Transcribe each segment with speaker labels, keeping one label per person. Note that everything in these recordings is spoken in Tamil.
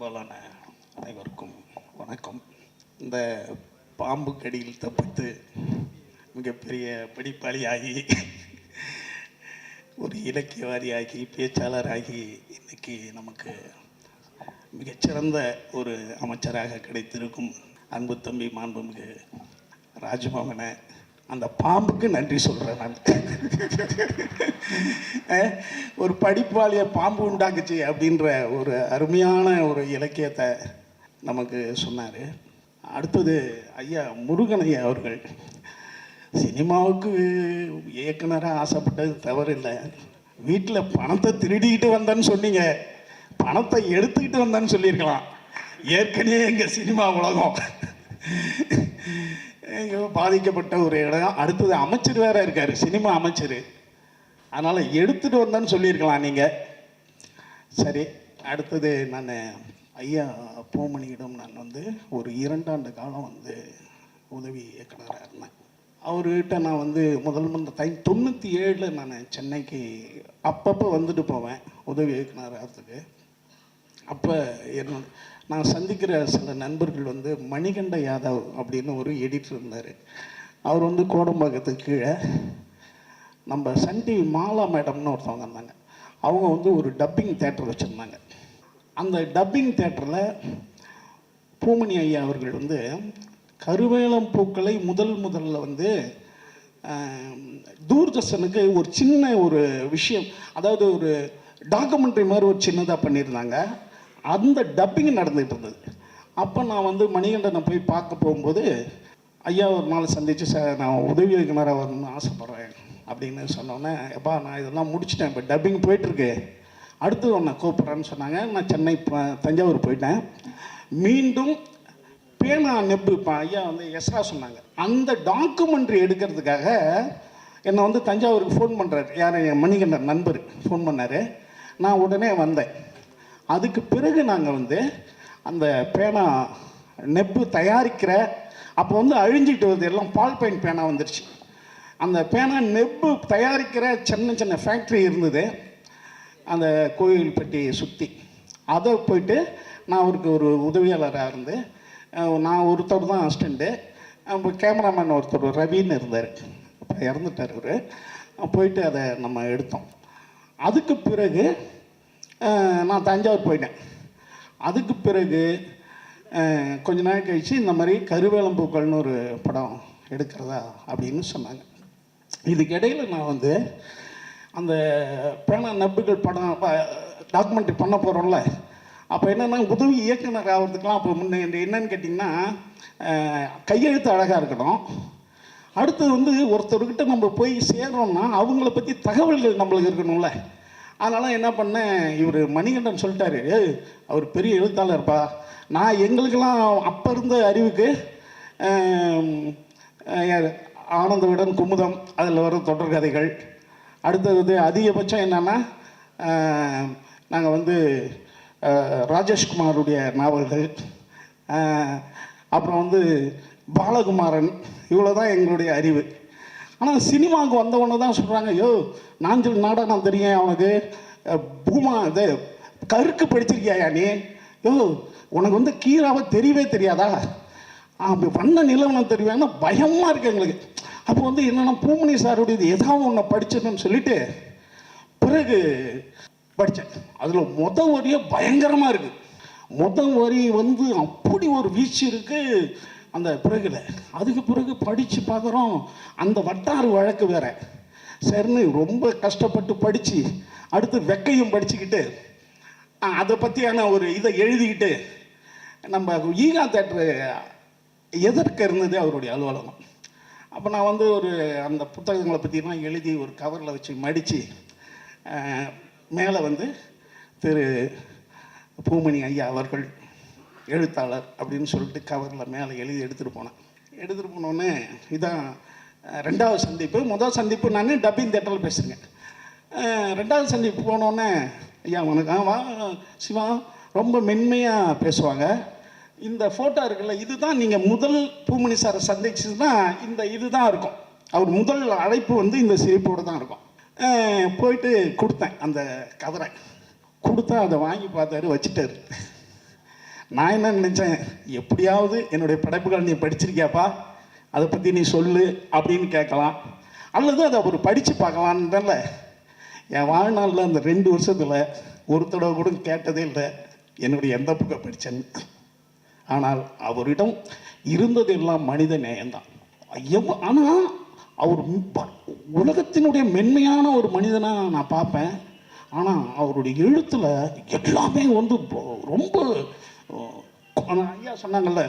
Speaker 1: அன்பாலான அனைவருக்கும் வணக்கம். இந்த பாம்பு கடியில் தப்பித்து மிகப்பெரிய படிப்பாளியாகி ஒரு இலக்கியவாதியாகி பேச்சாளராகி இன்னைக்கு நமக்கு மிகச்சிறந்த ஒரு அமைச்சராக கிடைத்திருக்கும் அன்பு தம்பி மாண்புமிகு ராஜ்மோகனை அந்த பாம்புக்கு நன்றி சொல்கிறேன் நான். ஒரு படிப்பாளியை பாம்பு உண்டாக்குச்சு அப்படின்ற ஒரு அருமையான ஒரு இலக்கியத்தை நமக்கு சொன்னார். அடுத்தது ஐயா முருகன் ஐயா அவர்கள் சினிமாவுக்கு இயக்குனராக ஆசைப்பட்டது தவறு இல்லை. வீட்டில் பணத்தை திருடிக்கிட்டு வந்தேன்னு சொன்னீங்க, பணத்தை எடுத்துக்கிட்டு வந்தேன்னு சொல்லியிருக்கலாம். ஏற்கனவே எங்கள் சினிமா உலகம் பாதிக்கப்பட்ட ஒரு இடம். அடுத்தது அமைச்சர் வேற இருக்கார், சினிமா அமைச்சர். அதனால் எடுத்துகிட்டு வந்தேன்னு சொல்லியிருக்கலாம் நீங்கள். சரி, அடுத்தது நான் ஐயா பூமணியிடம் நான் ஒரு 2 ஆண்டு காலம் உதவி இயக்குனராக இருந்தேன். அவர்கிட்ட நான் முதல் டைம் 97 நான் சென்னைக்கு அப்பப்போ வந்துட்டு போவேன் உதவி இயக்குனராகிறதுக்கு. அப்போ நான் சந்திக்கிற சில நண்பர்கள் மணிகண்ட யாதவ் அப்படின்னு ஒரு எடிட்டர் இருந்தார். அவர் கோடம்பாக்கத்துக்கு கீழே நம்ம சன் டிவி மாலா மேடம்னு ஒருத்தவங்க இருந்தாங்க. அவங்க ஒரு டப்பிங் தேட்டர் வச்சுருந்தாங்க. அந்த டப்பிங் தேட்டரில் பூமணி ஐயா அவர்கள் கருவேலம் பூக்களை முதல்ல தூர்தர்ஷனுக்கு ஒரு சின்ன ஒரு விஷயம், அதாவது ஒரு டாக்குமெண்ட்ரி மாதிரி ஒரு சின்னதாக பண்ணியிருந்தாங்க. அந்த டப்பிங் நடந்துகிட்டு இருந்தது. அப்போ நான் மணிகண்டனை போய் பார்க்க போகும்போது ஐயா ஒரு நாள் சந்தித்து, சார் நான் உதவி இயக்குனராக வரணும்னு ஆசைப்பட்றேன் அப்படின்னு சொன்னோன்னே, எப்பா நான் இதெல்லாம் முடிச்சிட்டேன், இப்போ டப்பிங் போயிட்டுருக்கு, அடுத்து உன்னை கூப்பிட்றேன்னு சொன்னாங்க. நான் சென்னை தஞ்சாவூர் போயிட்டேன். மீண்டும் பேனா நெப்பு இப்போ ஐயா எஸ்ரா சொன்னாங்க. அந்த டாக்குமெண்ட்ரி எடுக்கிறதுக்காக என்னை தஞ்சாவூருக்கு ஃபோன் பண்ணுறாரு. யார்? என் மணிகண்டன் நண்பர் ஃபோன் பண்ணார். நான் உடனே வந்தேன். அதுக்கு பிறகு நாங்கள் அந்த பேனா நெப்பு தயாரிக்கிற அப்போ அழிஞ்சிட்டு வருது, எல்லாம் பால் பெயிண்ட் பேனா வந்துடுச்சு. அந்த பேனா நெப்பு தயாரிக்கிற சின்ன சின்ன ஃபேக்ட்ரி இருந்தது அந்த கோயில்பட்டியை சுற்றி. அதை போயிட்டு நான் அவருக்கு ஒரு உதவியாளராக இருந்து, நான் ஒருத்தர் தான் அசிஸ்டண்ட்டு, கேமராமேன் ஒருத்தர் ரவின்னு இருந்தார், இப்போ இறந்துட்டார் அவர். போயிட்டு அதை நம்ம எடுத்தோம். அதுக்கு பிறகு நான் தஞ்சாவூர் போயிட்டேன். அதுக்கு பிறகு கொஞ்ச நாள் கழித்து இந்த மாதிரி கருவேலம்பூக்கள்னு ஒரு படம் எடுக்கிறதா அப்படின்னு சொன்னாங்க. இதுக்கிடையில் நான் அந்த பேனா நப்புகள் படம் டாக்குமெண்ட்ரி பண்ண போகிறோம்ல, அப்போ என்னென்னா உதவி இயக்குனர் ஆகிறதுக்கெலாம் அப்போ முன்னே என்னன்னு கேட்டிங்கன்னா கையெழுத்து அழகாக இருக்கணும். அடுத்தது ஒருத்தர்கிட்ட நம்ம போய் சேர்றோம்னா அவங்கள பற்றி தகவல்கள் நம்மளுக்கு இருக்கணும்ல. அதனால் என்ன பண்ணேன், இவர் மணிகண்டன் சொல்லிட்டாரு, அவர் பெரிய எழுத்தாளர்ப்பா, நான் எங்களுக்கெல்லாம் அப்போ இருந்த அறிவுக்கு ஆனந்த விடன் குமுதம் அதில் வர தொடர்கதைகள், அடுத்தது அதிகபட்சம் என்னென்னா நாங்கள் ராஜேஷ்குமாருடைய நாவல்கள், அப்புறம் பாலகுமாரன், இவ்வளோ தான் எங்களுடைய அறிவு. ஆனால் சினிமாவுக்கு வந்தவொன்னு தான் சொல்கிறாங்க, யோ நாஞ்சில் நாடகம் தெரியும் அவனுக்கு, பூமா இது கருக்கு படிச்சிருக்கியா நீ, யோ உனக்கு கீராவை தெரியவே தெரியாதா, அப்படி வண்ண நிலவனம் தெரியாதுன்னா பயமாக இருக்குது எங்களுக்கு. அப்போ என்னென்னா பூமணி சாருடைய இது ஏதாவது ஒன்று படிச்சிடணும்னு சொல்லிட்டு பிறகு படித்தேன். அதில் வரியே பயங்கரமாக இருக்குது. வரி அப்படி ஒரு வீச்சு இருக்குது அந்த பிறகுல. அதுக்கு பிறகு படித்து பார்க்குறோம், அந்த வட்டாறு வழக்கு வேற. சரின்னு ரொம்ப கஷ்டப்பட்டு படித்து அடுத்து வெக்கையும் படிச்சுக்கிட்டு அதை பற்றியான ஒரு இதை எழுதிக்கிட்டு நம்ம ஈகா தேட்டரு எதற்கு இருந்தது அவருடைய அலுவலகம். அப்போ நான் ஒரு அந்த புத்தகங்களை பற்றிலாம் எழுதி ஒரு கவரில் வச்சு மடித்து மேலே திரு பூமணி ஐயா அவர்கள் எழுத்தாளர் அப்படின்னு சொல்லிட்டு கவரில் மேலே எழுதி எடுத்துகிட்டு போனோன்னே இதான் 2வது சந்திப்பு. முதல் சந்திப்பு நான் டப்பிங் தேட்டரில் பேசுகிறேங்க. 2வது சந்திப்பு போனோன்னே, ஐயா வணக்கம், வா சிவா, ரொம்ப மென்மையாக பேசுவாங்க. இந்த ஃபோட்டோ இருக்குல்ல, இதுதான் நீங்கள் முதல் பூமணி சாரை சந்திச்சுன்னா இந்த இதுதான் இருக்கும். அவர் முதல் அழைப்பு இந்த சிரிப்போடு தான் இருக்கும். போயிட்டு கொடுத்தேன் அந்த கவரை. கொடுத்தா அதை வாங்கி பார்த்தாரு, வச்சுட்டாரு. நான் என்ன நினச்சேன், எப்படியாவது என்னுடைய படைப்புகள் நீ படிச்சிருக்கியாப்பா, அதை பற்றி நீ சொல்லு அப்படின்னு கேட்கலாம், அல்லது அதை அவர் படித்து பார்க்கலான்றல. என் வாழ்நாளில் அந்த 2 வருஷத்தில் ஒரு தடவை கூட கேட்டதே இல்லை என்னுடைய எந்த புக்கை படித்தேன்னு. ஆனால் அவரிடம் இருந்தது எல்லாம் மனித நேயம்தான். ஆனால் அவர் உலகத்தினுடைய மென்மையான ஒரு மனிதனாக நான் பார்ப்பேன். ஆனால் அவருடைய எழுத்தில் எல்லாமே வந்து ரொம்ப ஐயா சொன்னாங்கல்ல,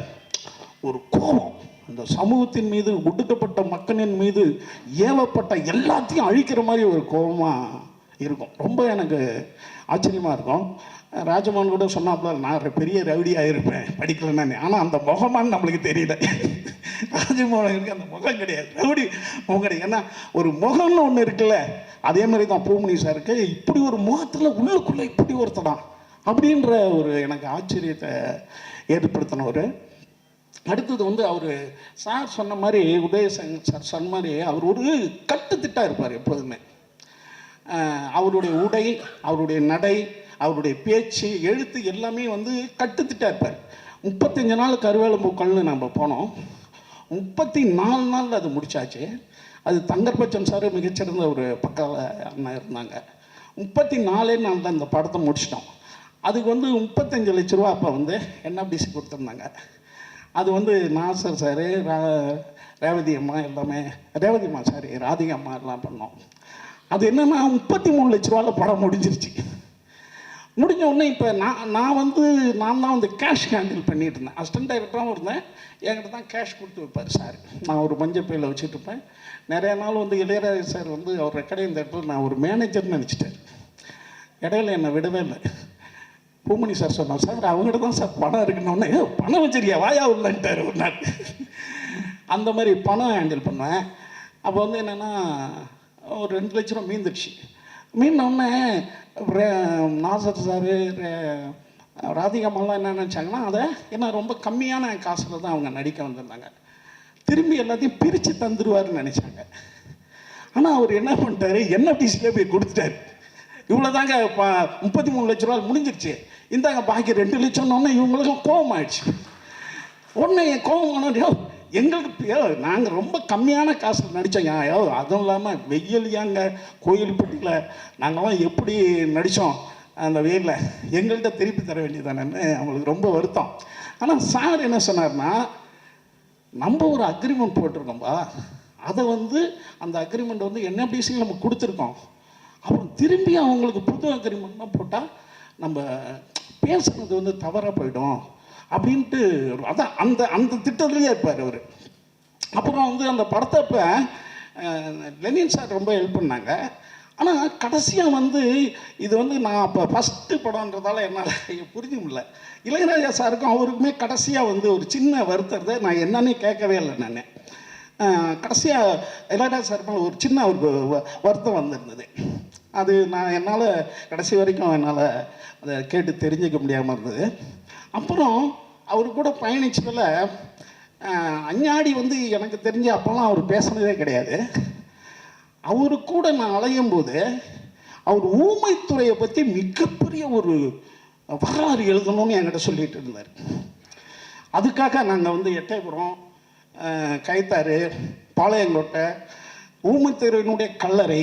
Speaker 1: ஒரு கோபம், அந்த சமூகத்தின் மீது, ஒடுக்கப்பட்ட மக்களின் மீது ஏவப்பட்ட எல்லாத்தையும் அழிக்கிற மாதிரி ஒரு கோபமாக இருக்கும். ரொம்ப எனக்கு ஆச்சரியமாக இருக்கும். ராஜமோகன் கூட சொன்னாப்புல, நான் பெரிய ரவுடியாக இருப்பேன் படிக்கலன்னு. ஆனால் அந்த முகமானு நம்மளுக்கு தெரியல. ராஜமோகனுக்கு அந்த முகம் கிடையாது, ரவுடி முகம் கிடையாது. ஏன்னா ஒரு முகம்னு ஒன்று இருக்குல்ல, அதே மாதிரி தான் பூமணி சாருக்கு இப்படி ஒரு முகத்தில் உள்ளுக்குள்ளே இப்படி ஒருத்தனா அப்படின்ற ஒரு எனக்கு ஆச்சரியத்தை ஏற்படுத்தினவர். அடுத்தது வந்து அவர் சார் சொன்ன மாதிரி, உதயசங்கர் சார் சொன்ன மாதிரி, அவர் ஒரு கட்டுத்திட்டாக இருப்பார் எப்போதுமே. அவருடைய உடை, அவருடைய நடை, அவருடைய பேச்சு, எழுத்து எல்லாமே வந்து கட்டுத்திட்டாக இருப்பார். 35 நாள் கருவேலம்பூக்கள்னு நம்ம போனோம். 34 நாளில் அது முடிச்சாச்சு. அது தங்கர்பச்சன் சார் மிகச்சிறந்த ஒரு பக்கால அண்ணன் இருந்தாங்க. 34 நாள் தான் இந்த படத்தை முடிச்சிட்டோம். அதுக்கு வந்து 35 லட்ச ரூபா அப்போ வந்து NFDC கொடுத்துருந்தாங்க. அது வந்து நாசர் சார், ரேவதி அம்மா எல்லாமே, ரேவதி அம்மா சாரி ராதிகா அம்மா எல்லாம் பண்ணோம். அது என்னென்னா 33 லட்ச ரூபாவில் படம் முடிஞ்சிருச்சு. முடிஞ்ச உடனே இப்போ நான் தான் வந்து கேஷ் ஹேண்டில் பண்ணிட்டு இருந்தேன். அசிஸ்டன்ட் டைரக்டராகவும் இருந்தேன். என்கிட்ட தான் கேஷ் கொடுத்து வைப்பார் சார். நான் ஒரு மஞ்சள் பையில் வச்சுட்டு இருப்பேன். நிறைய நாள் வந்து இளையராஜா சார் வந்து அவர் ரெக்கடை இந்த இடத்துல நான் ஒரு மேனேஜர்னு நினச்சிட்டேன். இடையில என்னை விடவே இல்லை. பூமணி சார் சொன்னார், சார் அவங்ககிட்ட தான் சார் பணம் இருக்குன்னு. பணம் வச்சிருக்கியா வாயா உள்ளன்ட்டார் ஒரு நாள். அந்த மாதிரி பணம் ஹேண்டில் பண்ணுவேன். அப்போ வந்து என்னென்னா ஒரு 2 லட்ச ரூபா மீந்துடுச்சு. மீன்னொன்னே நாசர் சார், ராதிகாமெல்லாம் என்ன நினச்சாங்கன்னா, அதை ஏன்னா ரொம்ப கம்மியான காசில் தான் அவங்க நடிக்க வந்திருந்தாங்க, திரும்பி எல்லாத்தையும் பிரித்து தந்துடுவார்னு நினச்சாங்க. ஆனால் அவர் என்ன பண்ணிட்டாரு, NFDCலே போய் கொடுத்துட்டாரு. இவ்வளோ தாங்க 33 லட்ச ரூபா முடிஞ்சிருச்சு, இந்தாங்க பாக்கி 2 லட்சம்னு. இவங்களுக்கும் கோபம் ஆயிடுச்சு. உடனே என் கோபம் ஆனால், எங்களுக்கு நாங்கள் ரொம்ப கம்மியான காசில் நடித்தோங்க, அதுவும் இல்லாமல் வெயிலியாங்க கோயில்பட்டியில் நாங்கள்லாம் எப்படி நடித்தோம் அந்த வெயிலில், எங்கள்கிட்ட திருப்பி தர வேண்டியதானேன்னு அவங்களுக்கு ரொம்ப வருத்தம். ஆனால் சார் என்ன சொன்னார்னா, நம்ம ஒரு அக்ரிமெண்ட் போட்டிருக்கோம்பா, அதை வந்து அந்த அக்ரிமெண்ட் வந்து NFDCயில் நம்ம கொடுத்துருக்கோம், அப்புறம் திரும்பி அவங்களுக்கு புது அக்ரிமெண்ட்லாம் போட்டால் நம்ம பேசுகிறது வந்து தவறாக போயிடும் அப்படின்ட்டு, அதான் அந்த அந்த திட்டத்துலேயே இருப்பார் அவர். அப்புறம் வந்து அந்த படத்தை இப்போ லெனின் சார் ரொம்ப ஹெல்ப் பண்ணாங்க. ஆனால் கடைசியாக வந்து இது வந்து நான் அப்போ ஃபஸ்ட்டு படம்ன்றதால என்னால் புரிஞ்ச முடியல. இளையராஜா சாருக்கும் அவருக்குமே கடைசியாக வந்து ஒரு சின்ன வருத்தத்தை நான் என்னன்னே கேட்கவே இல்லை. நான் கடைசியாக இளையராஜா சார் மேலே ஒரு சின்ன ஒரு வருத்தம் வந்திருந்தது. அது நான் என்னால் கடைசி வரைக்கும் என்னால் அதை கேட்டு தெரிஞ்சிக்க முடியாமல் இருந்தது. அப்புறம் அவர் கூட பயணிச்சதில் அஞ்ஞாடி வந்து எனக்கு தெரிஞ்ச அப்போல்லாம் அவர் பேசினதே கிடையாது. அவரு கூட நான் அலையும் போது அவர் ஊமைத்துறையை பற்றி மிகப்பெரிய ஒரு வரலாறு எழுதணும்னு என்கிட்ட சொல்லிட்டு இருந்தார். அதுக்காக நாங்கள் வந்து எட்டயபுரம், கைத்தாறு, பாளையங்கோட்டை, ஊமைத்துறையினுடைய கல்லறை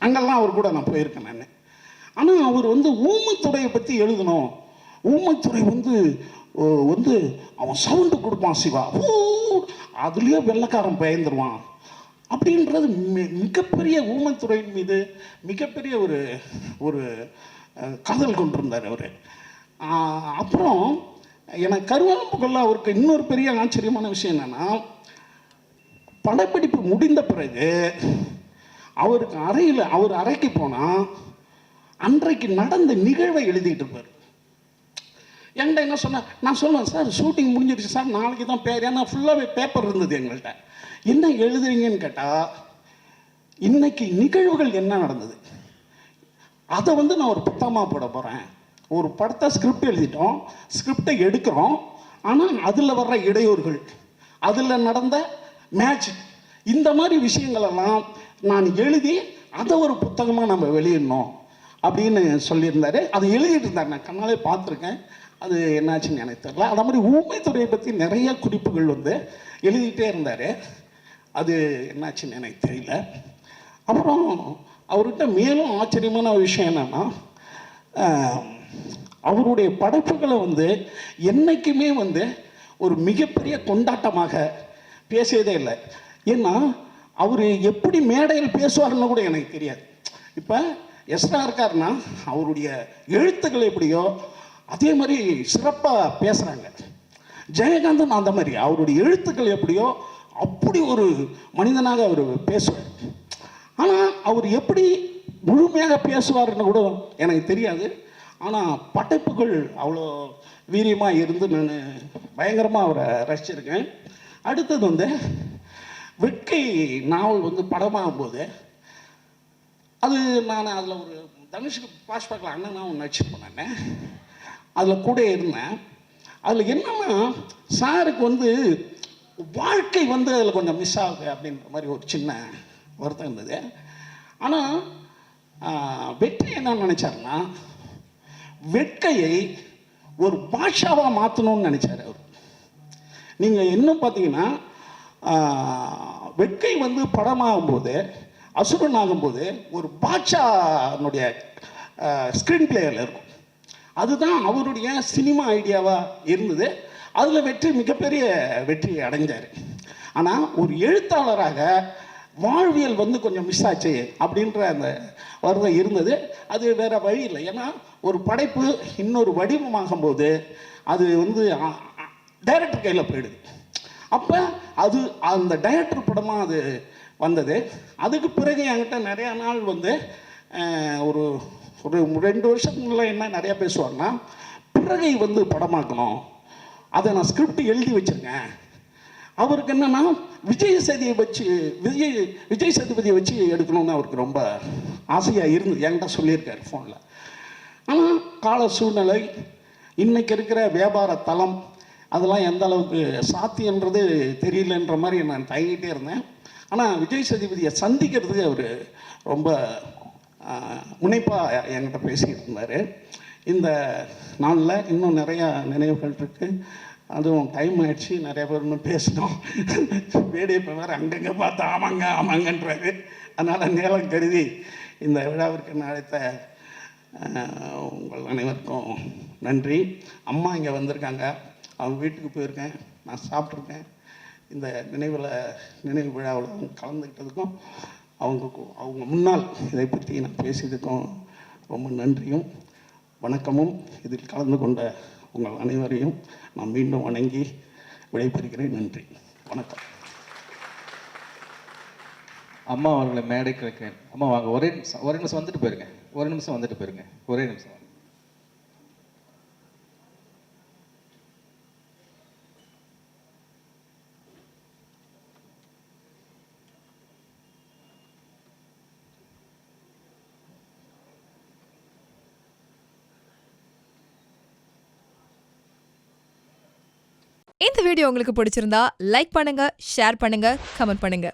Speaker 1: அங்கெல்லாம் அவர் கூட நான் போயிருக்கேன் நான். ஆனால் அவர் வந்து ஊமைத்துறையை பற்றி எழுதணும், ஊமைத்துறை வந்து வந்து அவன் சவுண்டு கொடுப்பான் சிவா, அதுலேயே வெள்ளைக்காரன் பயந்துருவான் அப்படின்றது மிகப்பெரிய ஊமைத்துறையின் மீது மிகப்பெரிய ஒரு ஒரு காதல் கொண்டிருந்தார் அவர். அப்புறம் எனக்கு கருவேலம்புக்கள்ல அவருக்கு இன்னொரு பெரிய ஆச்சரியமான விஷயம் என்னென்னா, படப்பிடிப்பு முடிந்த பிறகு அவருக்கு அவர் அறைக்கு போனால் அன்றைக்கு நடந்த நிகழ்வை எழுதிட்டு இருப்பார். என்கிட்ட என்ன சொன்னால், நான் சொல்லுவேன், சார் ஷூட்டிங் முடிஞ்சிருச்சு சார், நாளைக்கு தான் பேர், ஏன்னா ஃபுல்லாகவே பேப்பர் இருந்தது எங்கள்கிட்ட. என்ன எழுதுறீங்கன்னு கேட்டால், இன்னைக்கு நிகழ்வுகள் என்ன நடந்தது அதை வந்து நான் ஒரு புத்தகமாக போட போகிறேன். ஒரு படத்தை ஸ்கிரிப்ட் எழுதிட்டோம், ஸ்கிரிப்டை எடுக்கிறோம், ஆனால் அதில் வர்ற இடையூறுகள், அதில் நடந்த மேட்ச், இந்த மாதிரி விஷயங்களெல்லாம் நான் எழுதி அதை ஒரு புத்தகமாக நம்ம வெளியிடணும் அப்படின்னு சொல்லியிருந்தாரு. அது எழுதிட்டு இருந்தார், நான் கண்ணாலே பார்த்துருக்கேன். அது என்னாச்சுன்னு எனக்கு தெரியல. அதே மாதிரி ஊமைத்துறையை பற்றி நிறைய குறிப்புகள் வந்து எழுதிட்டே இருந்தார். அது என்னாச்சுன்னு எனக்கு தெரியல. அப்புறம் அவர்கிட்ட மேலும் ஆச்சரியமான விஷயம் என்னென்னா, அவருடைய படைப்புகளை வந்து என்றைக்குமே வந்து ஒரு மிகப்பெரிய கொண்டாட்டமாக பேசியதே இல்லை. ஏன்னா அவர் எப்படி மேடையில் பேசுவார்னு கூட எனக்கு தெரியாது. இப்போ எஸ்ரா இருக்காருன்னா அவருடைய எழுத்துக்கள் எப்படியோ அதே மாதிரி சிறப்பாக பேசுகிறாங்க. ஜெயகாந்தன் அந்த மாதிரி அவருடைய எழுத்துக்கள் எப்படியோ அப்படி ஒரு மனிதனாக அவர் பேசுவார். ஆனால் அவர் எப்படி முழுமையாக பேசுவார்னு கூட எனக்கு தெரியாது. ஆனால் படைப்புகள் அவ்வளோ வீரியமாக இருந்து நான் பயங்கரமாக அவரை ரசிச்சிருக்கேன். அடுத்தது வந்து வெட்கை நாவல் வந்து படமாகும்போது அது நான் அதில் ஒரு தனுஷுக்கு ஃப்ளாஷ்பேக்கில் அண்ணனாவும் நடிச்சிருப்பேன். நான் அதில் கூட இருந்தேன். அதில் என்னன்னா சாருக்கு வந்து வாழ்க்கை வந்து அதில் கொஞ்சம் மிஸ் ஆகுது அப்படின்ற மாதிரி ஒரு சின்ன வருத்தம் இருந்தது. ஆனால் வெற்றி என்ன நினச்சாருன்னா வெட்கையை ஒரு பாஷாவாக மாற்றணும்னு நினச்சார் அவர். நீங்கள் இன்னும் பார்த்தீங்கன்னா வெட்கை வந்து படமாகும்போது அசுரன் ஆகும்போது ஒரு பாட்ஷானுடைய ஸ்க்ரீன் பிளேயரில் இருக்கும். அதுதான் அவருடைய சினிமா ஐடியாவாக இருந்தது. அதில் வெற்றி மிகப்பெரிய வெற்றி அடைஞ்சார். ஆனால் ஒரு எழுத்தாளராக வாழ்வியல் வந்து கொஞ்சம் மிஸ் ஆச்சு அப்படின்ற அந்த வருடம் இருந்தது. அது வேறு வழி இல்லை. ஏன்னா ஒரு படைப்பு இன்னொரு வடிவமாகும் போது அது வந்து டைரக்டர் கையில் போயிடுது. அப்போ அது அந்த டைரக்டர் படமாக அது வந்தது. அதுக்கு பிறகு என்கிட்ட நிறையா நாள் வந்து ஒரு ஒரு 2 வருஷத்துக்குள்ள என்ன நிறையா பேசுவார்னா பிறகை வந்து படமாக்கணும், அதை நான் ஸ்கிரிப்ட் எழுதி வச்சுருக்கேன். அவருக்கு என்னென்னா விஜய் சேதுபதியை வச்சு எடுக்கணும்னு அவருக்கு ரொம்ப ஆசையாக இருந்தது. என்கிட்ட சொல்லியிருக்காரு ஃபோனில். ஆனால் கால சூழ்நிலை, இன்றைக்கி இருக்கிற வியாபார தளம், அதெல்லாம் எந்த அளவுக்கு சாத்தியன்றது தெரியலன்ற மாதிரி நான் தயங்கிட்டே இருந்தேன். ஆனால் விஜய் சேதுபதியை சந்திக்கிறதுக்கு அவர் ரொம்ப முனைப்பாக என்கிட்ட பேசிக்கிட்டு இருந்தார். இந்த நாளில் இன்னும் நிறையா நினைவுகள் இருக்குது. அதுவும் டைம் ஆகிடுச்சு, நிறைய பேர் இன்னும் பேசணும். வேடியை இப்போ வேறு அங்கங்கே பார்த்து ஆமாங்க ஆமாங்கன்றாரு. அதனால் நேரம் கருதி இந்த விழாவிற்கு அழைத்த உங்கள் அனைவருக்கும் நன்றி. அம்மா இங்கே வந்திருக்காங்க, அவங்க வீட்டுக்கு போயிருக்கேன், நான் சாப்பிட்ருக்கேன். இந்த நினைவு விழாவில் கலந்துக்கிட்டதுக்கும் அவங்க முன்னால் இதை பற்றி நான் பேசியதுக்கும் ரொம்ப நன்றியும் வணக்கமும். இதில் கலந்து கொண்ட உங்கள் அனைவரையும் நான் மீண்டும் வணங்கி விடைபெறுகிறேன். நன்றி, வணக்கம்.
Speaker 2: அம்மா அவர்களை மேடைக்கு வைக்கிறேன். அம்மா வாங்க, ஒரே நிமிஷம் வந்துட்டு போயிருங்க. ஒரே நிமிஷம்.
Speaker 3: இந்த வீடியோ உங்களுக்கு பிடிச்சிருந்தா லைக் பண்ணுங்க, ஷேர் பண்ணுங்க, கமெண்ட் பண்ணுங்க.